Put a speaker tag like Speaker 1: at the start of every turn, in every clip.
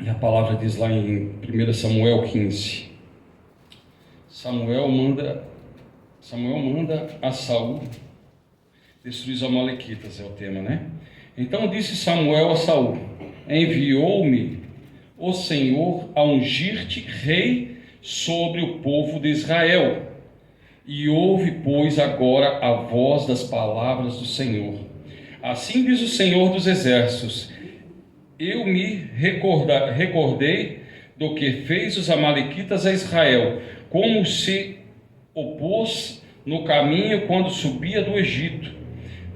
Speaker 1: E a palavra diz lá em 1 Samuel 15. Samuel manda a Saul destruir os amalequitas, é o tema, né? Então disse Samuel a Saul: enviou-me o Senhor a ungir-te rei sobre o povo de Israel. E ouve, pois, agora a voz das palavras do Senhor. Assim diz o Senhor dos Exércitos: eu me recordei do que fez os amalequitas a Israel, como se opôs no caminho quando subia do Egito.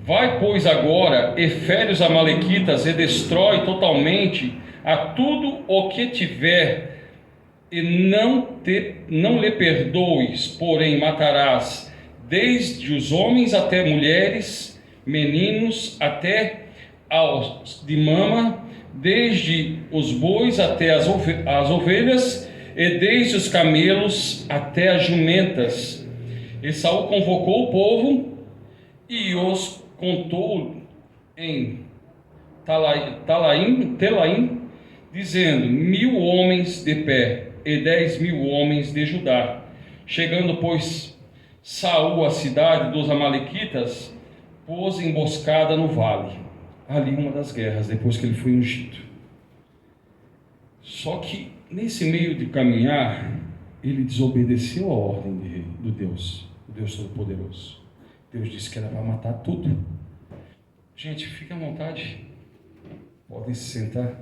Speaker 1: Vai, pois, agora e fere os amalequitas e destrói totalmente a tudo o que tiver, e não lhe perdoes, porém matarás desde os homens até mulheres, meninos até aos de mama, desde os bois até as ovelhas, e desde os camelos até as jumentas. E Saul convocou o povo e os contou em Telaim, dizendo: 1000 homens de pé e 10.000 homens de Judá. Chegando, pois, Saul à cidade dos amalequitas, pôs emboscada no vale. Ali uma das guerras, depois que ele foi ungido. Só que nesse meio de caminhar, ele desobedeceu a ordem do Deus, o Deus Todo-Poderoso. Deus disse que era para matar tudo. Gente, fique à vontade, podem se sentar.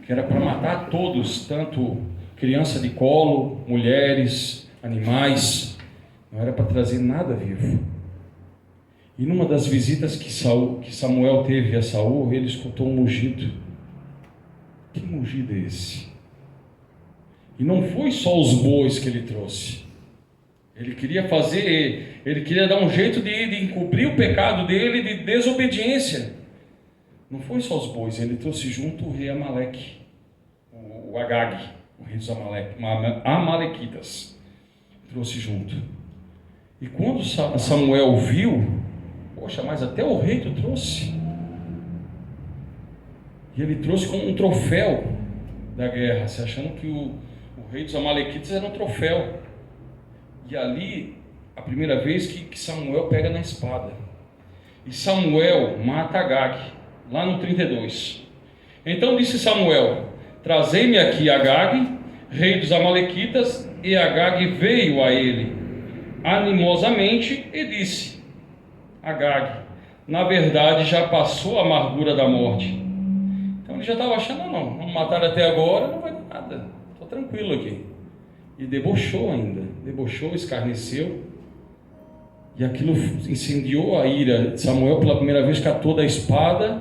Speaker 1: Que era para matar todos, tanto criança de colo, mulheres, animais. Não era para trazer nada vivo. E numa das visitas que Samuel teve a Saul, ele escutou um mugido. Que mugido é esse? E não foi só os bois que ele trouxe. Ele queria dar um jeito de encobrir o pecado dele de desobediência. Não foi só os bois, ele trouxe junto o rei Amaleque, o Agag, o rei dos amalequitas. Trouxe junto. E quando Samuel viu, poxa, mas até o rei tu trouxe. E ele trouxe como um troféu da guerra, se achando que o rei dos amalequitas era um troféu. E ali, a primeira vez que Samuel pega na espada. E Samuel mata Agag, lá no 32. Então disse Samuel: trazei-me aqui Agag, rei dos amalequitas. E Agag veio a ele animosamente e disse: Agag, na verdade já passou a amargura da morte. Então ele já estava achando: não, vamos matar até agora, não vai dar nada, estou tranquilo aqui. E debochou ainda, escarneceu, e aquilo incendiou a ira de Samuel. Pela primeira vez catou da espada,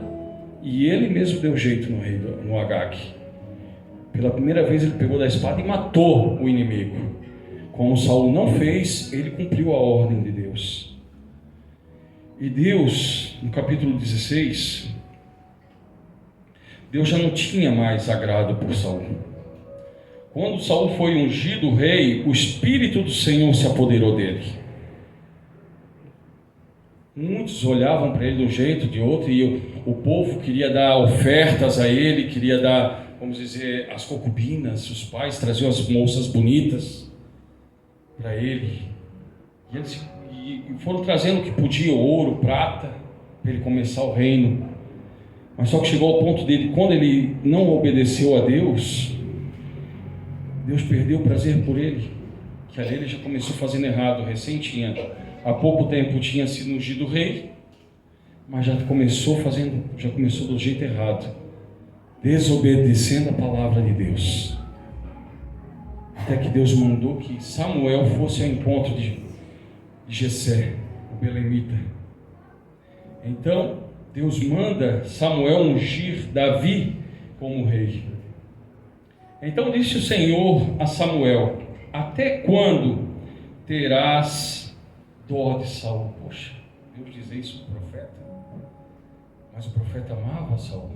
Speaker 1: e ele mesmo deu jeito no Agag. Pela primeira vez ele pegou da espada e matou o inimigo. Como Saul não fez, ele cumpriu a ordem de Deus. E Deus, no capítulo 16, Deus já não tinha mais agrado por Saul. Quando Saul foi ungido rei, o Espírito do Senhor se apoderou dele. Muitos olhavam para ele de um jeito, de outro, e o povo queria dar ofertas a ele, queria dar, vamos dizer, as concubinas. Os pais traziam as moças bonitas para ele. E eles foram trazendo o que podia, ouro, prata, para ele começar o reino. Mas só que chegou ao ponto dele, quando ele não obedeceu a Deus, Deus perdeu o prazer por ele, que ali ele já começou fazendo errado. Há pouco tempo tinha sido ungido rei, mas já começou do jeito errado, desobedecendo a palavra de Deus. Até que Deus mandou que Samuel fosse ao encontro de Jessé, o belemita. Então Deus manda Samuel ungir Davi como rei. Então disse o Senhor a Samuel: até quando terás dó de Saul? Poxa, Deus diz isso ao profeta. Mas o profeta amava Saul.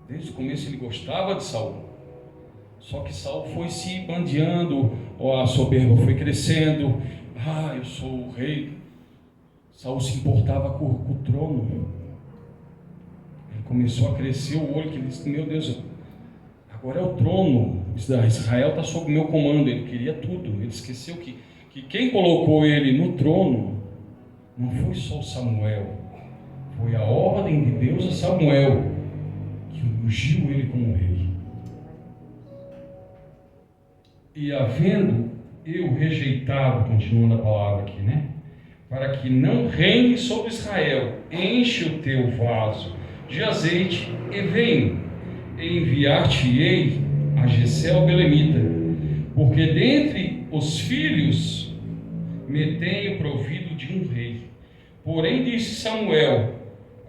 Speaker 1: Desde o começo ele gostava de Saul. Só que Saul foi se bandeando, a soberba foi crescendo. Eu sou o rei. Saul se importava com o trono. Ele começou a crescer o olho, que ele disse: meu Deus, Agora é o trono. Israel está sob o meu comando. Ele queria tudo. Ele esqueceu que quem colocou ele no trono não foi só Samuel. Foi a ordem de Deus a Samuel que ungiu ele como rei. E havendo eu rejeitado, continuando a palavra aqui, né? Para que não reine sobre Israel, enche o teu vaso de azeite e vem, e enviar-te-ei a Jessé o belemita, porque dentre os filhos me tenho provido de um rei. Porém disse Samuel: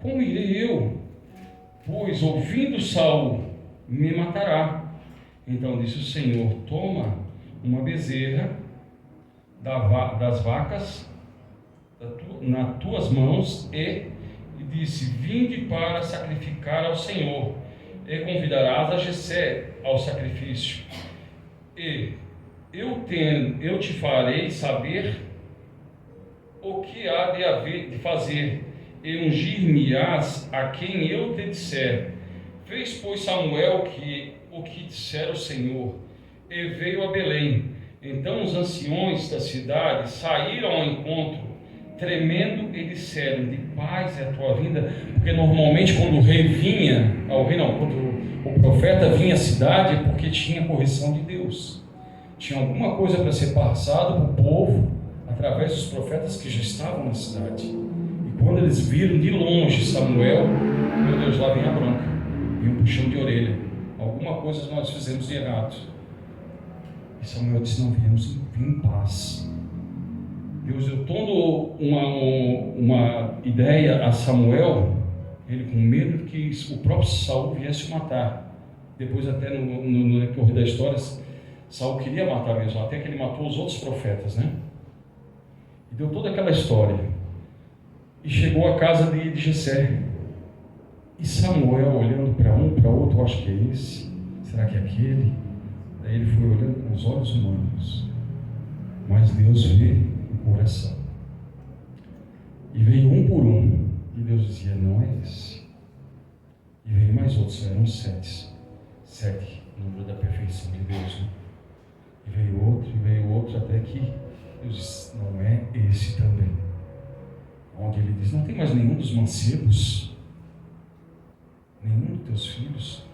Speaker 1: como irei eu? Pois ouvindo Saul me matará. Então disse o Senhor: toma uma bezerra das vacas nas tuas mãos e disse: vinde para sacrificar ao Senhor, e convidarás a Jessé ao sacrifício, e eu te farei saber o que há de fazer, e ungir-me-ás a quem eu te disser. Fez, pois, Samuel o que dissera o Senhor, e veio a Belém. Então os anciões da cidade saíram ao encontro, tremendo, e disseram: de paz é a tua vinda. Porque normalmente quando o rei vinha, quando o profeta vinha à cidade, é porque tinha correção de Deus, tinha alguma coisa para ser passado para o povo através dos profetas que já estavam na cidade. E quando eles viram de longe Samuel, meu Deus, lá vem a bronca, e um puxão de orelha, alguma coisa nós fizemos de errado. E Samuel disse: não, viemos em paz. Deus deu toda uma ideia a Samuel, ele com medo que o próprio Saul viesse o matar. Depois, até no decorrer da história, Saul queria matar mesmo, até que ele matou os outros profetas, né? E deu toda aquela história. E chegou à casa de Jessé. E Samuel, olhando para um, para outro: acho que é esse, será que é aquele? Daí ele foi olhando com os olhos humanos, mas Deus vê o coração. E veio um por um, e Deus dizia: não é esse. E veio mais outros, eram 7, número da perfeição de Deus, né? E veio outro, até que Deus disse: não é esse também. Onde ele diz: não tem mais nenhum dos mancebos, nenhum dos teus filhos.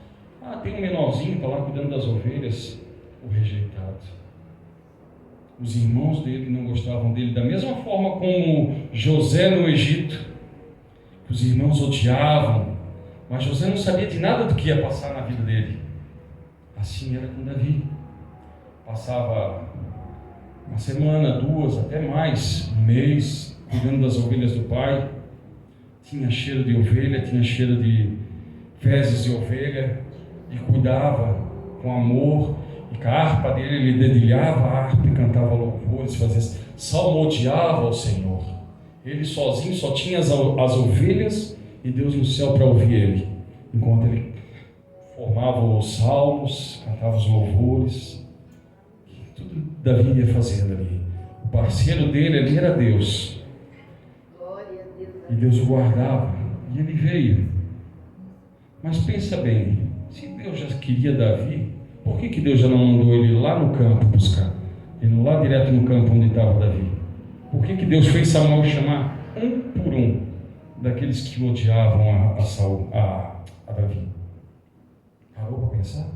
Speaker 1: Tem um menorzinho, está lá cuidando das ovelhas. O rejeitado. Os irmãos dele não gostavam dele, da mesma forma como José no Egito, que os irmãos odiavam, mas José não sabia de nada do que ia passar na vida dele. Assim era com Davi. Passava uma semana, 2, até mais, um mês, cuidando das ovelhas do pai. Tinha cheiro de ovelha, tinha cheiro de fezes de ovelha, e cuidava com amor. E com a harpa dele, ele dedilhava a harpa e cantava louvores, salmodiava ao Senhor. Ele sozinho só tinha as ovelhas e Deus no céu para ouvir ele, enquanto ele formava os salmos, cantava os louvores. Tudo Davi ia fazendo ali. O parceiro dele ali era Deus. E Deus o guardava. E ele veio. Mas pensa bem, se Deus já queria Davi, por que Deus já não mandou ele lá no campo buscar? Ele lá direto no campo onde estava Davi. Por que Deus fez Samuel chamar um por um daqueles que odiavam a Davi? Parou para pensar?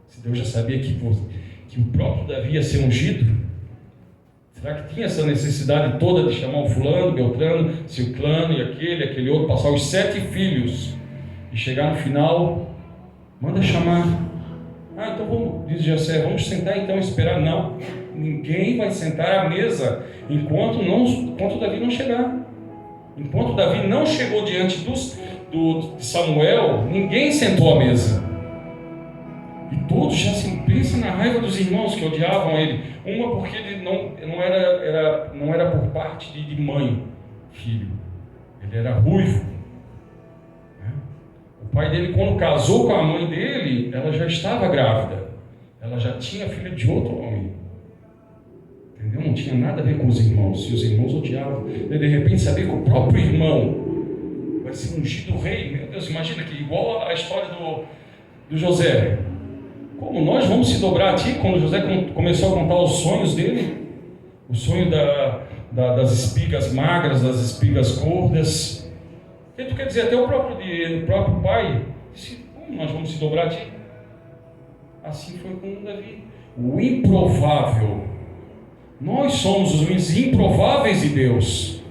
Speaker 1: Se Deus já sabia que o próprio Davi ia ser ungido, será que tinha essa necessidade toda de chamar o fulano, Beltrano, Ciclano e aquele outro, passar os 7 filhos e chegar no final, manda chamar? Então diz Jessé, vamos sentar então e esperar. Não, ninguém vai sentar à mesa enquanto Davi não chegar. Enquanto Davi não chegou diante de Samuel, ninguém sentou à mesa. E todos já se pensam na raiva dos irmãos que odiavam ele. Uma porque ele não era por parte de mãe, filho. Ele era ruivo. O pai dele, quando casou com a mãe dele, ela já estava grávida. Ela já tinha filho de outro homem. Entendeu? Não tinha nada a ver com os irmãos. E os irmãos odiavam. E de repente saber que o próprio irmão vai ser ungido rei. Meu Deus, imagina que igual a história do José. Como nós vamos se dobrar a ti? Quando José começou a contar os sonhos dele, o sonho das espigas magras, das espigas gordas, o que tu quer dizer? Até o próprio pai disse: como nós vamos se dobrar a ti? Assim foi com Davi. O improvável. Nós somos os improváveis de Deus.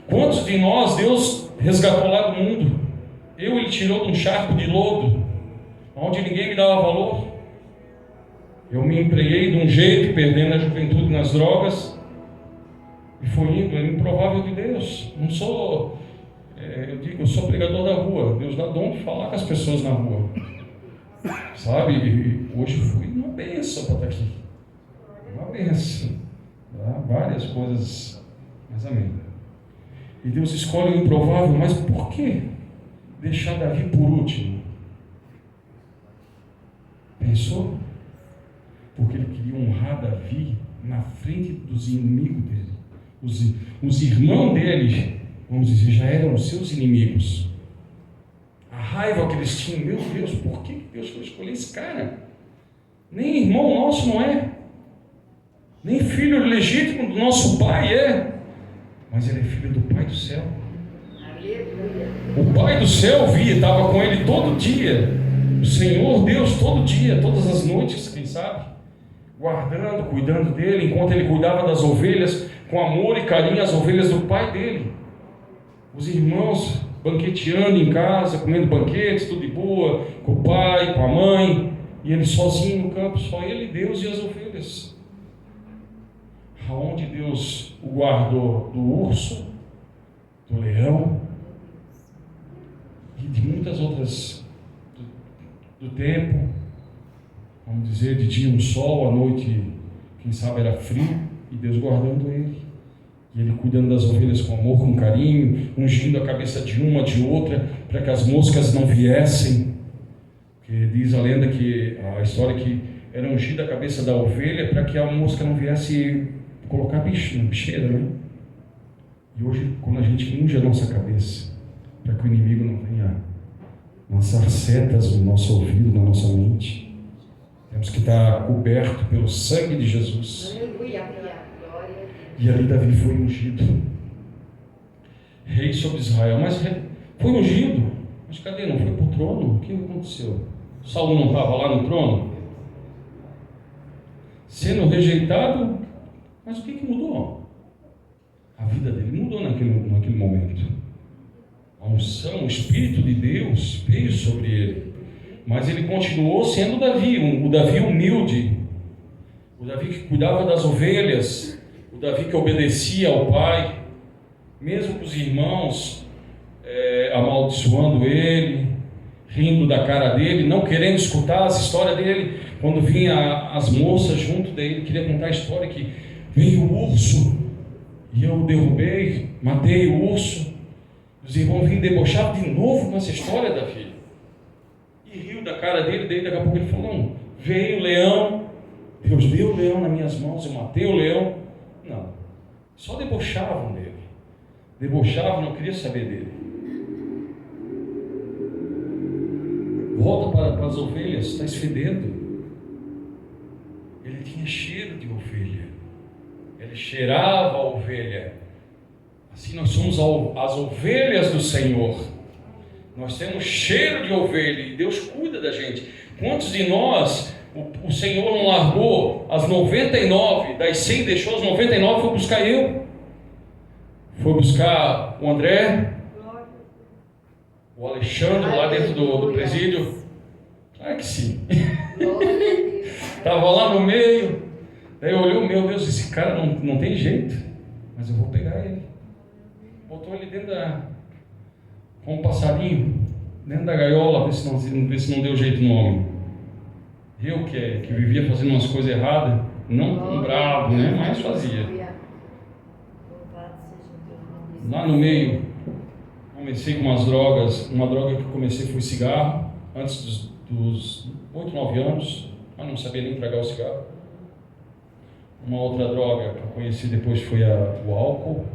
Speaker 1: Quantos de nós Deus resgatou lá do mundo? Ele tirou de um charco de lodo, onde ninguém me dava valor. Eu me empreguei de um jeito, perdendo a juventude nas drogas, e foi indo. É improvável de Deus. Não sou, eu sou pregador da rua. Deus dá dom de falar com as pessoas na rua, sabe? E hoje fui uma bênção para estar aqui, uma bênção, tá? Várias coisas, mas amém. E Deus escolhe o improvável, mas por que deixar Davi por último? Pensou? Porque ele queria honrar Davi na frente dos inimigos dele. Os irmãos dele, vamos dizer, já eram os seus inimigos. A raiva que eles tinham: meu Deus, por que Deus foi escolher esse cara? Nem irmão nosso não é, nem filho legítimo do nosso pai é, mas ele é filho do Pai do céu. O Pai do céu estava com ele todo dia, o Senhor Deus todo dia, todas as noites, quem sabe, guardando, cuidando dele, enquanto ele cuidava das ovelhas, com amor e carinho, as ovelhas do pai dele. Os irmãos banqueteando em casa, comendo banquetes, tudo de boa, com o pai, com a mãe, e ele sozinho no campo, só ele, Deus e as ovelhas. Aonde Deus o guardou do urso, do leão e de muitas outras do tempo, vamos dizer, de dia um sol, à noite, quem sabe, era frio, e Deus guardando ele, e ele cuidando das ovelhas com amor, com carinho, ungindo a cabeça de uma, de outra, para que as moscas não viessem, porque diz a lenda, a história, que era ungida a cabeça da ovelha para que a mosca não viesse colocar bicho na bicheira, né? E hoje, quando a gente unge a nossa cabeça, para que o inimigo não venha lançar setas no nosso ouvido, na nossa mente, temos que estar coberto pelo sangue de Jesus. E ali Davi foi ungido, rei sobre Israel. Mas foi ungido, mas cadê? Não foi para o trono? O que aconteceu? Saul não estava lá no trono? Sendo rejeitado, mas o que mudou? A vida dele mudou naquele momento. A unção, o Espírito de Deus veio sobre ele, mas ele continuou sendo Davi, o Davi humilde, o Davi que cuidava das ovelhas, o Davi que obedecia ao pai, mesmo com os irmãos amaldiçoando ele, rindo da cara dele, não querendo escutar as histórias dele. Quando vinha as moças junto dele, queria contar a história que veio o urso e eu derrubei, matei o urso. Os irmãos vinham debochar de novo com essa história, Davi, e riu da cara dele. Daí daqui a pouco ele falou: não, veio o leão, Deus deu o leão nas minhas mãos, eu matei o leão. Não, só debochavam dele, não queria saber dele. Volta para as ovelhas, está esfedendo. Ele tinha cheiro de ovelha, ele cheirava a ovelha. Assim nós somos as ovelhas do Senhor. Nós temos cheiro de ovelha e Deus cuida da gente. Quantos de nós o Senhor não largou as 99, das 100 deixou as 99, foi buscar eu, foi buscar o André, o Alexandre lá dentro do presídio? Claro que sim. Estava lá no meio. Daí eu olhei: meu Deus, esse cara não tem jeito, mas eu vou pegar ele. Botou ele dentro com um passarinho, dentro da gaiola, ver se não deu jeito no homem. Eu que vivia fazendo umas coisas erradas, não tão bravo, né? Mas fazia. Lá no meio, comecei com umas drogas. Uma droga que eu comecei foi cigarro, antes dos 8, 9 anos, mas não sabia nem tragar o cigarro. Uma outra droga que eu conheci depois foi o álcool.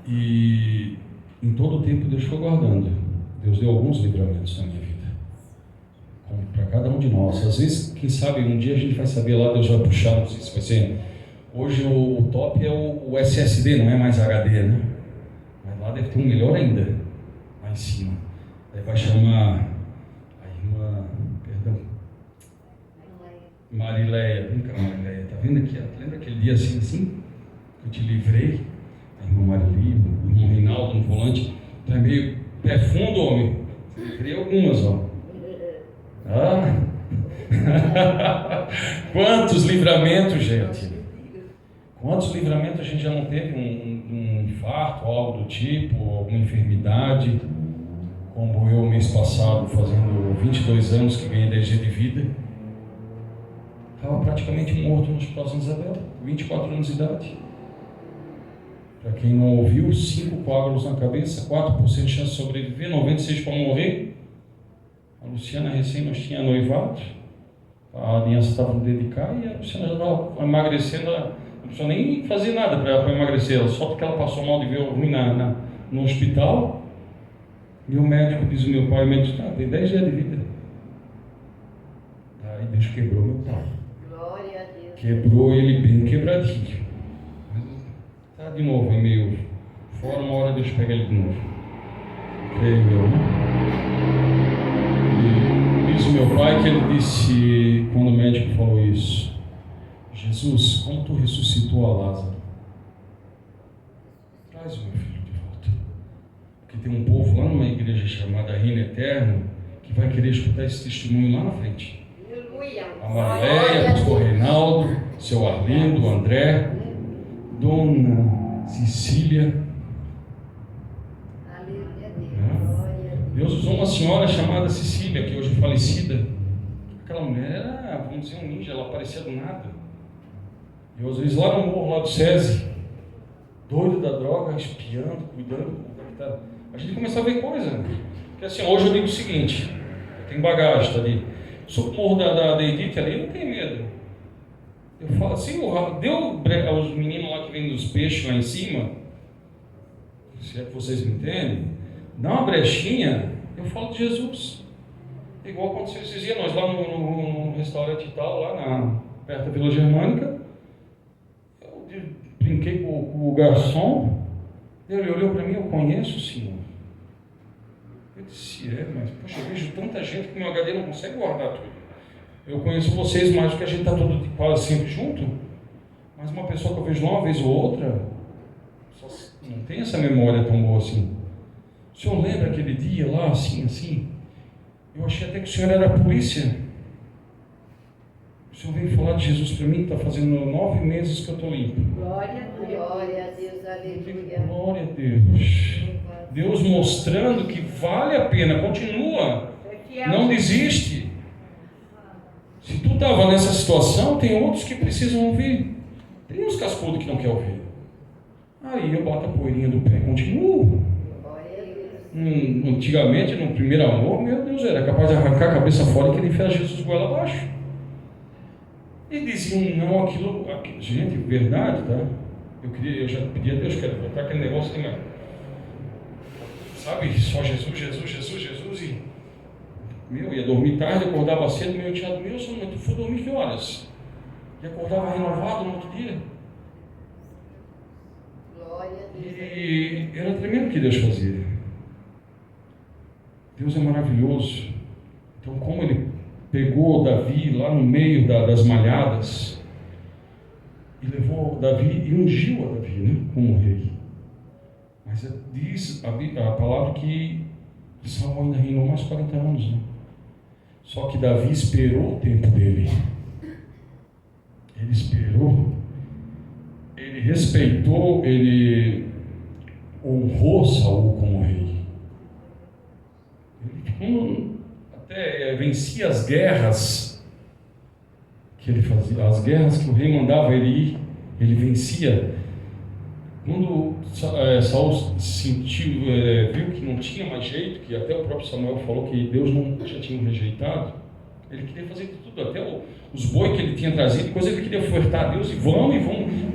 Speaker 1: E em todo o tempo Deus foi guardando. Deus deu alguns livramentos na minha vida. para cada um de nós. Às vezes, quem sabe, um dia a gente vai saber lá, Deus vai puxar, não sei se vai ser. Hoje o top é o SSD, não é mais HD, né? Mas lá deve ter um melhor ainda, lá em cima. Aí vai chamar a irmã, perdão, Marileia. Vem cá, Marileia, tá vendo aqui? Lembra aquele dia assim, que eu te livrei? A irmã Marilia, o irmão Reinaldo no volante. Tá meio pé fundo, homem. Livrei algumas, ó. Ah! Quantos livramentos, gente! Quantos livramentos a gente já não teve? Um infarto, algo do tipo, alguma enfermidade, como eu mês passado, fazendo 22 anos que ganhei 10 dias de vida, estava praticamente morto no Hospital Santa Isabel, 24 anos de idade. Para quem não ouviu, 5 coágulos na cabeça, 4% de chance de sobreviver, 96% para morrer. A Luciana recém nós tinha noivado, a aliança estava no dedo de cá e a Luciana já estava emagrecendo, não precisou nem fazer nada para emagrecer, só porque ela passou mal de ver o ruim no hospital. E o médico diz, o meu pai, o médico disse, tem 10 dias de vida. Aí Deus quebrou meu pai.
Speaker 2: Glória a Deus. Quebrou
Speaker 1: ele bem quebradinho. Está de novo aí meio fora, uma hora Deus pega ele de novo. Creio eu, né? E diz o meu pai que ele disse, quando o médico falou isso, Jesus, como tu ressuscitou a Lázaro, traz o meu filho de volta. Porque tem um povo lá numa igreja chamada Reino Eterno que vai querer escutar esse testemunho lá na frente. A Marileia, o pastor Reinaldo, seu Arlindo, o André, Dona Cecília. Deus usou uma senhora chamada Cecília, que hoje é falecida. Aquela mulher era, vamos dizer, um ninja, ela aparecia do nada. E às vezes lá no morro, lá do SESI, doido da droga, espiando, cuidando. A gente começa a ver coisa. Porque assim, hoje eu digo o seguinte, tem bagagem, tá ali. Sobre o morro da Edith ali, eu não tenho medo. Eu falo assim, deu os meninos lá que vêm dos peixes lá em cima, se é que vocês me entendem, dá uma brechinha, eu falo de Jesus. Igual aconteceu esses dias, nós lá no restaurante e tal, lá perto da Vila Germânica, eu brinquei com o garçom, ele olhou para mim, eu conheço o senhor. Eu disse, mas poxa, eu vejo tanta gente que meu HD não consegue guardar tudo. Eu conheço vocês mais do que a gente está todo quase sempre junto, mas uma pessoa que eu vejo uma vez ou outra, não tem essa memória tão boa assim. O senhor lembra aquele dia lá, assim? Eu achei até que o senhor era a polícia. O senhor veio falar de Jesus para mim, está fazendo 9 meses que eu estou limpo.
Speaker 2: Glória a Deus, aleluia.
Speaker 1: Glória a Deus. Deus mostrando que vale a pena, continua, não desiste. Se tu estava nessa situação, tem outros que precisam ouvir. Tem uns cascudos que não querem ouvir. Aí eu boto a poeirinha do pé e continuo. Antigamente, no primeiro amor, meu Deus, era capaz de arrancar a cabeça fora e querer enfiar Jesus goela abaixo. E diziam não aquilo. Gente, verdade, tá? Eu já pedi a Deus, quero botar aquele negócio ali, mas sabe, só Jesus e ia dormir tarde, acordava cedo, meu tinha dormido, mas tu foi dormir que horas? E acordava renovado no outro dia.
Speaker 2: Glória a Deus.
Speaker 1: E era tremendo o que Deus fazia. Deus é maravilhoso. Então, como ele pegou Davi lá no meio das malhadas e levou Davi e ungiu a Davi, né, como rei. Mas diz a palavra que Saul ainda reinou mais 40 anos, né? Só que Davi esperou o tempo dele. Ele esperou, ele respeitou, ele honrou Saul como rei. Ele até vencia as guerras que ele fazia, as guerras que o rei mandava ele ir, ele vencia. Quando Saul sentiu, viu que não tinha mais jeito, que até o próprio Samuel falou que Deus já tinha rejeitado, ele queria fazer de tudo, até os bois que ele tinha trazido, coisa ele queria ofertar a Deus, e vão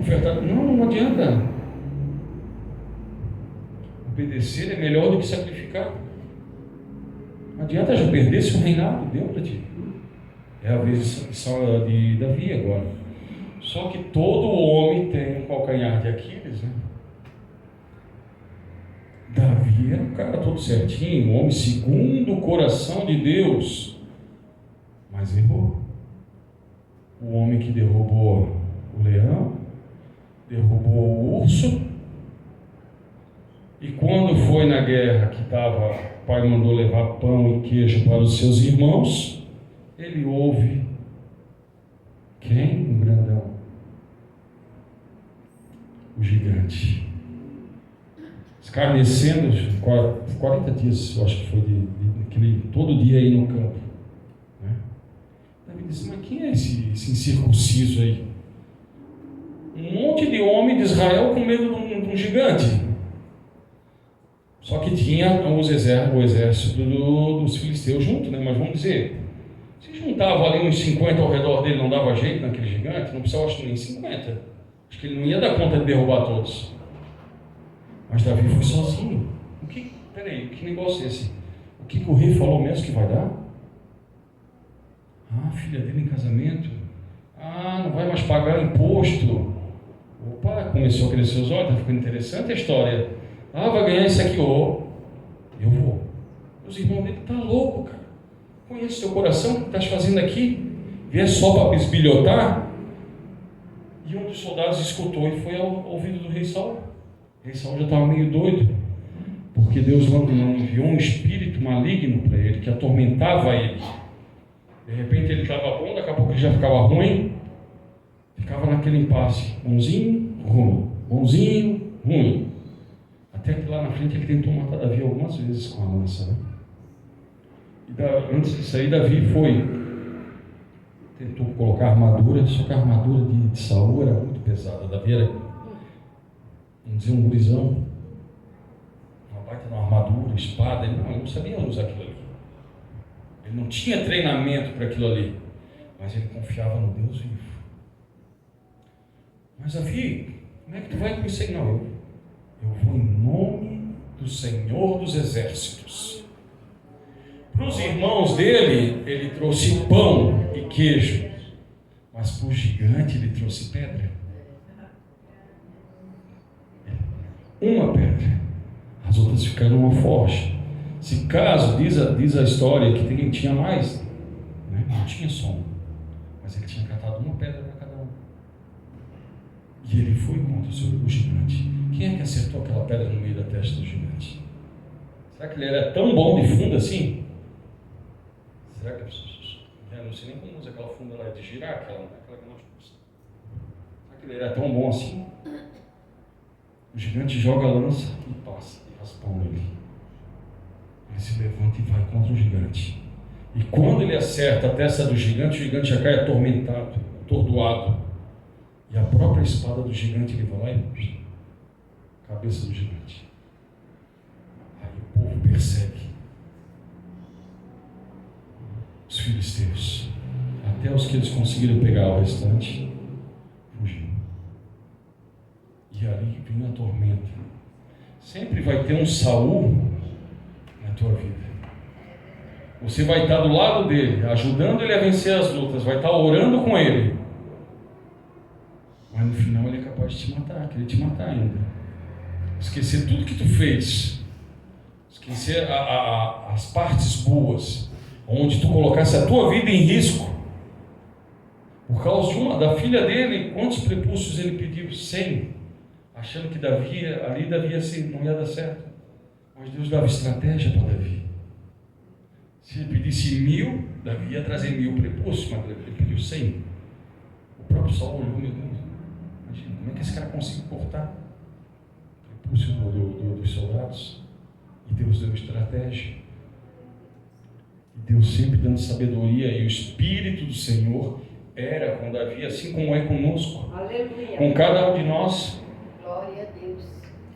Speaker 1: ofertar. Não adianta. Obedecer é melhor do que sacrificar. Não adianta já perder se o reinado deu para ti. É a vez de Davi agora. Só que todo homem tem um calcanhar de Aquiles, né? Davi era um cara todo certinho, um homem segundo o coração de Deus, mas errou. O homem que derrubou o leão, derrubou o urso, e quando foi na guerra que estava, o pai mandou levar pão e queijo para os seus irmãos, ele ouve quem? Um grandão, o gigante, escarnecendo 40 dias, eu acho que foi todo dia aí no campo, né? Davi disse, mas quem é esse incircunciso aí? Um monte de homem de Israel com medo de um gigante. Só que tinha o exército dos filisteus junto, né? Mas vamos dizer, se juntava ali uns 50 ao redor dele, não dava jeito naquele gigante, não precisava, acho que nem 50. Acho que ele não ia dar conta de derrubar todos. Mas Davi foi sozinho. Peraí, que negócio é esse? O que o rei falou mesmo que vai dar? Ah, filha dele em casamento. Ah, não vai mais pagar imposto. Opa, começou a crescer os olhos, está ficando interessante a história. Ah, vai ganhar isso aqui, eu vou. Os irmãos dele, tá louco, cara. Conhece teu coração, o que estás fazendo aqui? Vier só para bisbilhotar? E um dos soldados escutou e foi ao ouvido do rei Saul. O rei Saul já estava meio doido, porque Deus não enviou um espírito maligno para ele, que atormentava ele. De repente ele estava bom, daqui a pouco ele já ficava ruim, ficava naquele impasse, bonzinho, ruim, bonzinho, ruim. Até que lá na frente ele tentou matar Davi algumas vezes com a lança, né? E antes disso aí, Davi tentou colocar armadura, só que a armadura de Saul era muito pesada. Davi era, vamos dizer, um gurizão, uma baita de uma armadura, espada, ele não sabia usar aquilo ali. Ele não tinha treinamento para aquilo ali, mas ele confiava no Deus vivo. Mas Davi, como é que tu vai com isso aí? Não, eu vou em nome do Senhor dos Exércitos. Para os irmãos dele, ele trouxe pão e queijo, mas para o gigante ele trouxe pedra. Uma pedra, as outras ficaram uma forja. Se caso, diz a história que tinha mais, né? Não tinha som, mas ele tinha catado uma pedra para cada um. E ele foi contra o gigante. Quem é que acertou aquela pedra no meio da testa do gigante? Será que ele era tão bom de funda assim? Será que eu não sei nem como usa aquela funda lá de girar, aquela que nós usamos. Será que ele era tão bom assim? O gigante joga a lança e passa, e raspão nele. Ele se levanta e vai contra o gigante. E quando ele acerta a testa do gigante, o gigante já cai atormentado, atordoado. E a própria espada do gigante, ele vai lá e cabeça do gigante. Aí o povo persegue os filisteus, até os que eles conseguiram pegar o restante, fugiram. E ali vem a tormenta. Sempre vai ter um Saul na tua vida. Você vai estar do lado dele, ajudando ele a vencer as lutas, vai estar orando com ele, mas no final ele é capaz de te matar, querer te matar ainda, esquecer tudo que tu fez, esquecer as partes boas, onde tu colocasse a tua vida em risco, por causa da filha dele. Quantos prepúcios ele pediu? 100, achando que Davi não ia dar certo, mas Deus dava estratégia para Davi. Se ele pedisse 1000, Davi ia trazer 1000 prepúcios, mas ele pediu 100. O próprio Saul olhou, meu Deus, imagina, como é que esse cara conseguiu cortar o prepúcio dos soldados? E Deus deu estratégia. E Deus sempre dando sabedoria, e o Espírito do Senhor era com Davi, assim como é conosco. Aleluia. Com cada um de nós.
Speaker 2: Glória a Deus.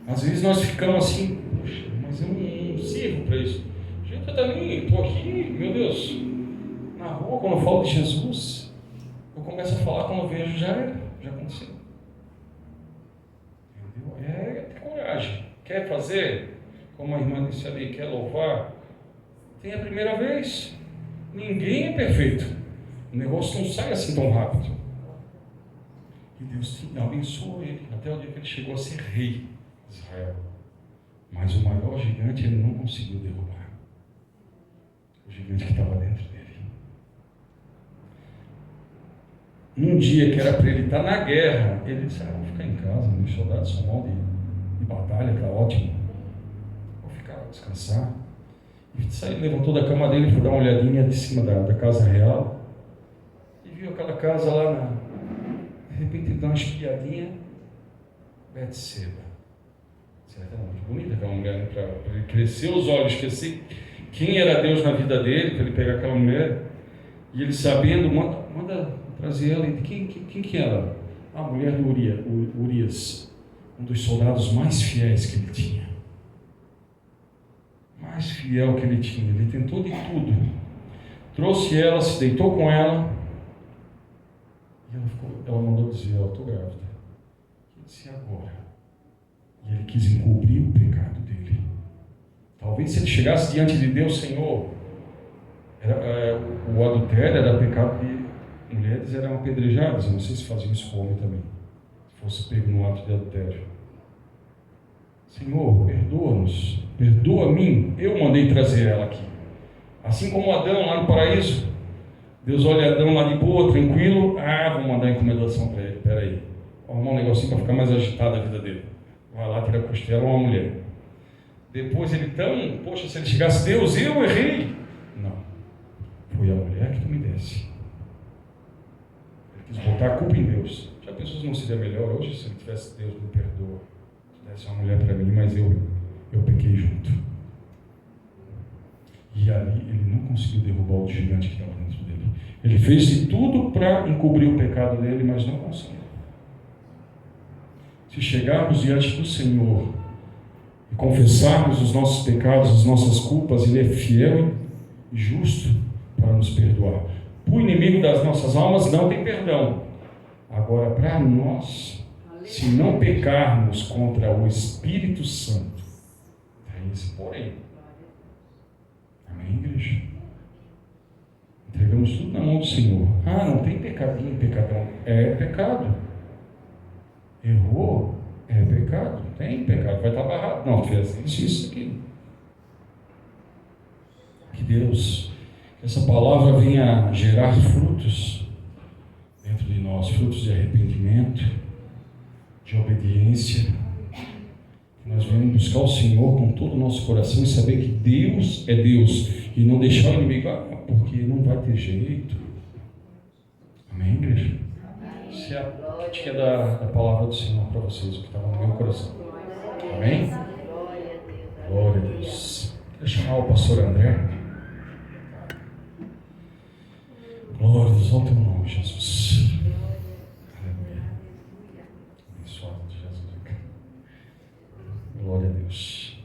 Speaker 1: Às vezes nós ficamos assim, poxa, mas eu não sirvo para isso. Gente, eu também estou aqui, meu Deus, na rua, quando eu falo de Jesus, eu começo a falar, quando eu vejo, já aconteceu. Entendeu? Ter coragem. Quer fazer? Como a irmã disse ali, quer louvar? Tem a primeira vez. Ninguém é perfeito. O negócio não sai assim tão rápido. E Deus abençoou ele, até o dia que ele chegou a ser rei de Israel. Mas o maior gigante ele não conseguiu derrubar. O gigante que estava dentro dele. Um dia que era para ele estar na guerra, ele disse, vou ficar em casa, meus soldados são mal de batalha, está ótimo. Vou ficar, descansar. E saiu, levantou da cama dele, foi dar uma olhadinha de cima da casa real. E viu aquela casa lá, de repente ele dá uma espiadinha, Betseba. Certo? Era muito bonita aquela mulher, para ele crescer os olhos, esquecer quem era Deus na vida dele, para ele pegar aquela mulher. E ele sabendo, manda trazer ela. E quem que era? A mulher do Urias, um dos soldados mais fiéis que ele tinha. Mais fiel que ele tinha. Ele tentou de tudo. Trouxe ela, se deitou com ela. E ela mandou dizer, estou grávida. Ele disse, agora? E ele quis encobrir o pecado dele. Talvez se ele chegasse diante de Deus, Senhor, o adultério era pecado de mulheres, eram apedrejadas. Eu não sei se faziam isso com homem também, se fosse pego no ato de adultério. Senhor, perdoa-nos, perdoa a mim, eu mandei trazer ela aqui. Assim como Adão lá no paraíso, Deus olha Adão lá de boa, tranquilo, vou mandar encomendação para ele, peraí, vou arrumar um negocinho para ficar mais agitada a vida dele. Vai lá, tira a costela, uma mulher. Depois ele poxa, se ele chegasse, Deus, eu errei. Não, foi a mulher que tu me desse. Ele quis botar a culpa em Deus. Já pensou se não seria melhor hoje se ele tivesse, Deus me perdoa, tu desse uma mulher para mim, mas eu pequei junto. E ali ele não conseguiu derrubar o gigante que estava dentro dele. Ele fez de tudo para encobrir o pecado dele, mas não conseguiu. Se chegarmos diante do Senhor e confessarmos os nossos pecados, as nossas culpas, Ele é fiel e justo para nos perdoar. O inimigo das nossas almas não tem perdão. Agora, para nós, se não pecarmos contra o Espírito Santo, tem esse porém. Amém, igreja? Entregamos tudo na mão do Senhor. Não tem pecadinho, pecadão. É pecado. Errou, é pecado. Tem pecado, vai estar barrado. Não, fez isso, aquilo. Que Deus, que essa palavra venha gerar frutos dentro de nós, frutos de arrependimento, de obediência. Que nós venhamos buscar o Senhor com todo o nosso coração e saber que Deus é Deus e não deixar o inimigo, porque não vai ter jeito. Amém, igreja? Essa é a prática da palavra do Senhor para vocês, o que estava no meu coração. Amém? Glória a Deus. Quero chamar o pastor André. Glória a Deus, ao teu nome, Jesus. Aleluia. Abençoado de Jesus. Glória a Deus.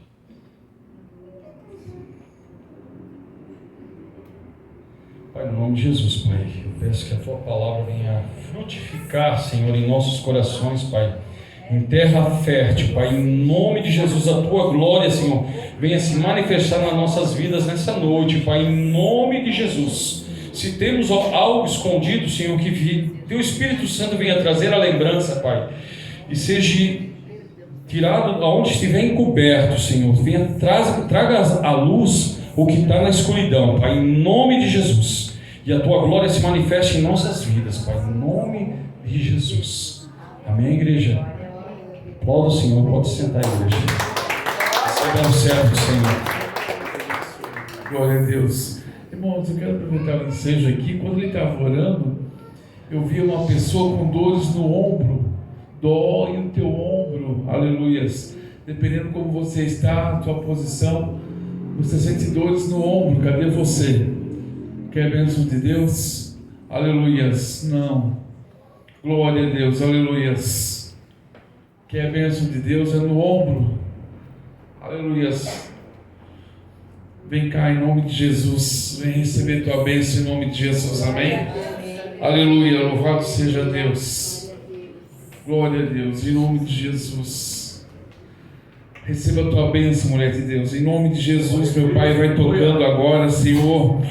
Speaker 1: Pai, no nome de Jesus, Pai, eu peço que a Tua palavra venha frutificar, Senhor, em nossos corações, Pai, em terra fértil, Pai, em nome de Jesus, a Tua glória, Senhor, venha se manifestar nas nossas vidas nessa noite, Pai, em nome de Jesus. Se temos algo escondido, Senhor, que Teu Espírito Santo venha trazer a lembrança, Pai, e seja tirado aonde estiver encoberto, Senhor, traga à luz o que está na escuridão, Pai, em nome de Jesus. E a Tua glória se manifeste em nossas vidas, Pai, em nome de Jesus. Amém, igreja? Aplauda o Senhor, pode sentar, igreja. Receba o servo do Senhor.
Speaker 3: Glória a Deus. Irmãos, eu quero aproveitar o ensejo aqui. Quando ele estava orando, eu vi uma pessoa com dores no ombro. Dói o teu ombro, aleluias. Dependendo como você está, a tua posição, você sente dores no ombro. Cadê você? Quer a bênção de Deus? Aleluias. Não. Glória a Deus, aleluias. Quer a bênção de Deus? É no ombro. Aleluias. Vem cá em nome de Jesus. Vem receber tua bênção em nome de Jesus. Amém? Aleluia. Louvado seja Deus. Glória a Deus. Em nome de Jesus. Receba a tua bênção, mulher de Deus. Em nome de Jesus, meu Pai vai tocando agora, Senhor.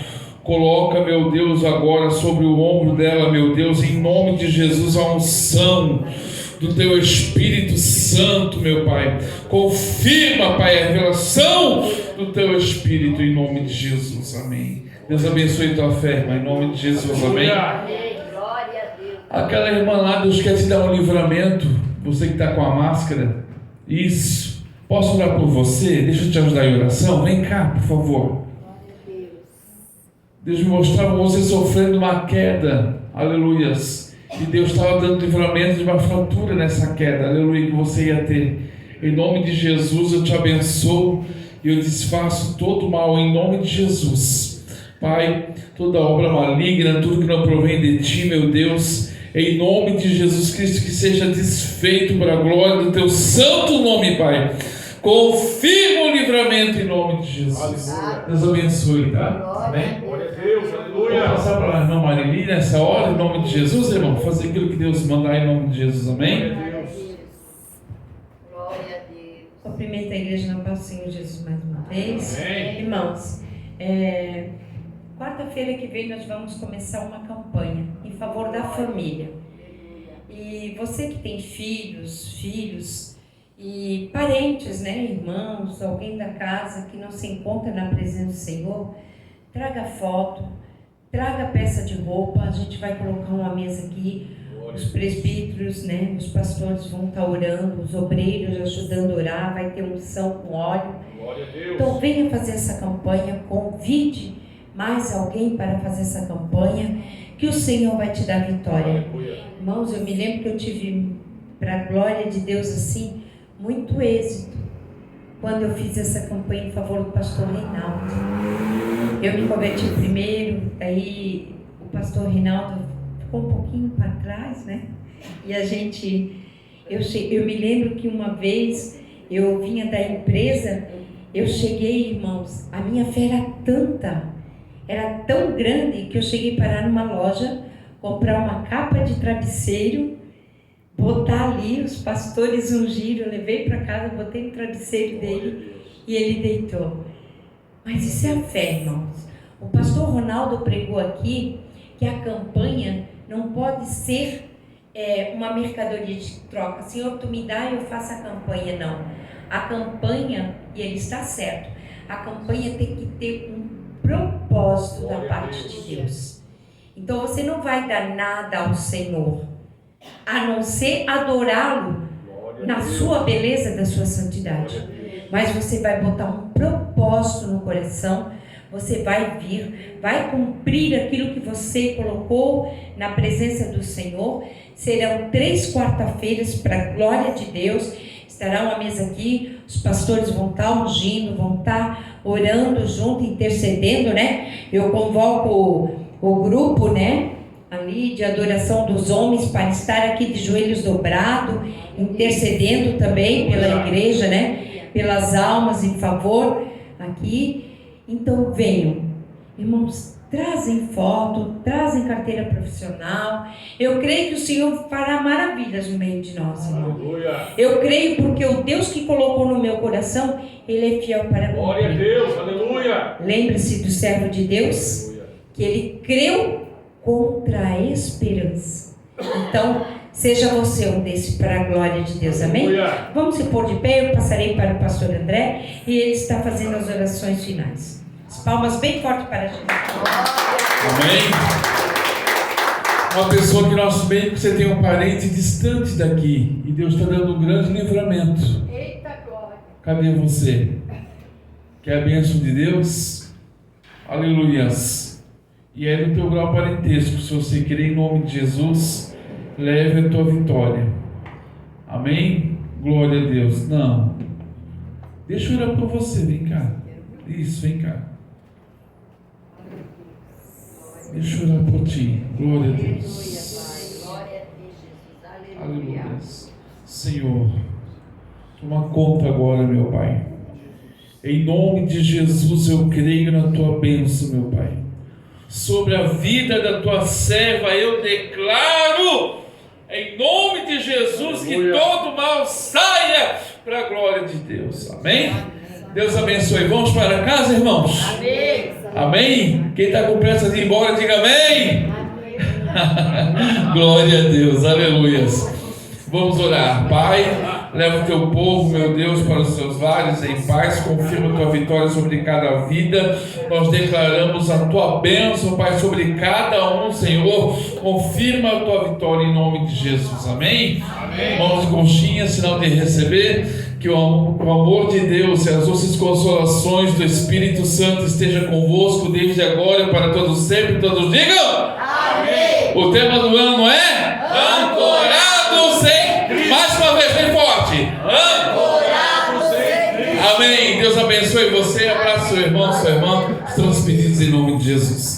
Speaker 3: Coloca, meu Deus, agora sobre o ombro dela, meu Deus, em nome de Jesus, a unção do Teu Espírito Santo, meu Pai. Confirma, Pai, a revelação do Teu Espírito, em nome de Jesus. Amém. Deus abençoe tua fé, Pai, em nome de Jesus. Amém.
Speaker 2: Glória a Deus.
Speaker 3: Aquela irmã lá, Deus quer te dar um livramento. Você que está com a máscara. Isso. Posso orar por você? Deixa eu te ajudar em oração. Vem cá, por favor. Deus me mostrava você sofrendo uma queda. Aleluias. E Deus estava dando livramento de uma fratura nessa queda. Aleluia, que você ia ter. Em nome de Jesus eu te abençoo e eu desfaço todo o mal em nome de Jesus. Pai, toda obra maligna, tudo que não provém de Ti, meu Deus, em nome de Jesus Cristo, que seja desfeito para a glória do Teu santo nome, Pai. Confirma o livramento em nome de Jesus. Aleluia. Deus abençoe, tá? Amém?
Speaker 4: Glória a Deus, aleluia.
Speaker 3: Vou passar para a irmã Marili nessa hora, em nome de Jesus, irmão. Fazer aquilo que Deus mandar em nome de Jesus, amém?
Speaker 2: Glória a Deus. Glória a Deus.
Speaker 5: Cumprimento a igreja na paz do Senhor Jesus mais uma vez.
Speaker 4: Amém.
Speaker 5: Irmãos, quarta-feira que vem nós vamos começar uma campanha em favor da família. E você que tem filhos e parentes, né, irmãos, alguém da casa que não se encontra na presença do Senhor, traga foto, traga peça de roupa. A gente vai colocar uma mesa aqui. Os presbíteros, né, os pastores vão estar orando, os obreiros ajudando a orar, vai ter unção com óleo.
Speaker 4: Glória a Deus.
Speaker 5: Então venha fazer essa campanha, convide mais alguém para fazer essa campanha, que o Senhor vai te dar vitória.
Speaker 4: Aleluia.
Speaker 5: Irmãos, eu me lembro que eu tive, para a glória de Deus, assim, muito êxito quando eu fiz essa campanha em favor do pastor Reinaldo. Eu me converti primeiro, aí o pastor Reinaldo ficou um pouquinho para trás, né? E eu me lembro que uma vez eu vinha da empresa, eu cheguei, irmãos, a minha fé era tão grande que eu cheguei a parar numa loja, comprar uma capa de travesseiro, botar ali, os pastores ungiram, eu levei para casa, botei no travesseiro dele e ele deitou. Mas isso é a fé, irmãos. O pastor Ronaldo pregou aqui que a campanha não pode ser uma mercadoria de troca. Senhor, tu me dá e eu faço a campanha. Não. A campanha, e ele está certo, a campanha tem que ter um propósito da parte de Deus. Então você não vai dar nada ao Senhor, a não ser adorá-lo na sua beleza, da sua santidade. Mas você vai botar um propósito no coração, você vai vir, vai cumprir aquilo que você colocou na presença do Senhor. Serão 3 quarta-feiras para a glória de Deus. Estará uma mesa aqui, os pastores vão estar ungindo, vão estar orando junto, intercedendo, né? Eu convoco o grupo, né, ali de adoração dos homens para estar aqui de joelhos dobrados, intercedendo também pela igreja, né, pelas almas em favor aqui. Então venham, irmãos, trazem foto, trazem carteira profissional. Eu creio que o Senhor fará maravilhas no meio de nós, irmão.
Speaker 4: Aleluia.
Speaker 5: Eu creio porque o Deus que colocou no meu coração, Ele é fiel para
Speaker 4: Glória a
Speaker 5: cumprir.
Speaker 4: Deus, aleluia.
Speaker 5: Lembre-se do servo de Deus, que ele creu contra a esperança. Então, seja você um desse para a glória de Deus, amém?
Speaker 4: Aleluia.
Speaker 5: Vamos se pôr de pé, eu passarei para o pastor André e ele está fazendo as orações finais. As palmas bem fortes para a gente.
Speaker 3: Amém? Uma pessoa que nós bem que você tem um parente distante daqui e Deus está dando um grande livramento.
Speaker 2: Eita glória.
Speaker 3: Cadê você? Quer a bênção de Deus? Aleluias. E é do teu grau parentesco, se você querer, em nome de Jesus, leve a tua vitória. Amém? Glória a Deus. Não. Deixa eu orar por você, vem cá. Isso, vem cá. Deixa eu orar por ti. Glória a Deus.
Speaker 2: Glória a Deus, Jesus.
Speaker 3: Aleluia. Senhor, toma conta agora, meu Pai. Em nome de Jesus eu creio na tua bênção, meu Pai. Sobre a vida da tua serva eu declaro, em nome de Jesus, que todo mal saia para a glória de Deus. Amém? Deus abençoe. Vamos para casa, irmãos?
Speaker 2: Amém.
Speaker 3: Amém? Quem está com pressa de ir embora, diga amém. Glória a Deus, aleluias. Vamos orar. Pai, leva o teu povo, meu Deus, para os seus lares em paz. Confirma a tua vitória sobre cada vida. Nós declaramos a tua bênção, Pai, sobre cada um, Senhor. Confirma a tua vitória em nome de Jesus. Amém? Amém. Mãos de conchinha, sinal de receber. Que o amor de Deus e as doces consolações do Espírito Santo esteja convosco desde agora e para todos sempre. Todos digam amém. O tema do ano é Ancorados em Cristo. Mais uma vez, bem forte. Ancorados em Cristo. Amém. Deus abençoe você. Abraço seu irmão, sua irmã. Estamos pedidos em nome de Jesus.